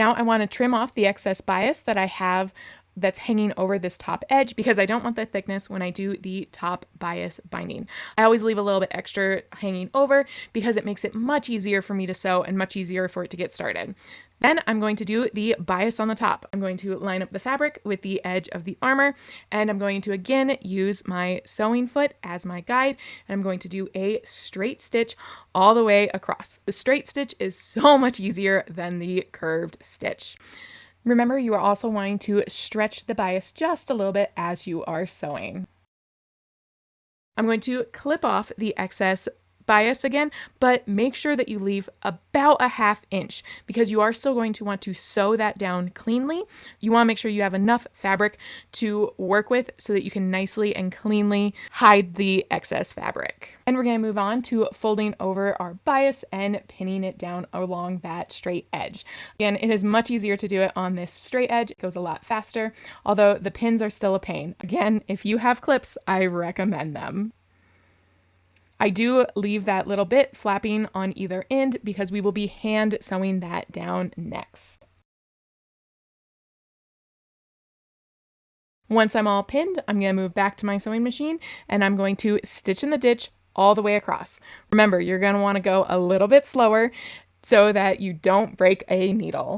Now I want to trim off the excess bias that I have that's hanging over this top edge because I don't want the thickness when I do the top bias binding. I always leave a little bit extra hanging over because it makes it much easier for me to sew and much easier for it to get started. Then I'm going to do the bias on the top. I'm going to line up the fabric with the edge of the armor, and I'm going to again use my sewing foot as my guide, and I'm going to do a straight stitch all the way across. The straight stitch is so much easier than the curved stitch. Remember, you are also wanting to stretch the bias just a little bit as you are sewing. I'm going to clip off the excess bias again, but make sure that you leave about a 1/2 inch because you are still going to want to sew that down cleanly. You want to make sure you have enough fabric to work with so that you can nicely and cleanly hide the excess fabric. And we're going to move on to folding over our bias and pinning it down along that straight edge. Again, it is much easier to do it on this straight edge. It goes a lot faster, although the pins are still a pain. Again, if you have clips, I recommend them. I do leave that little bit flapping on either end because we will be hand sewing that down next. Once I'm all pinned, I'm going to move back to my sewing machine and I'm going to stitch in the ditch all the way across. Remember, you're going to want to go a little bit slower so that you don't break a needle.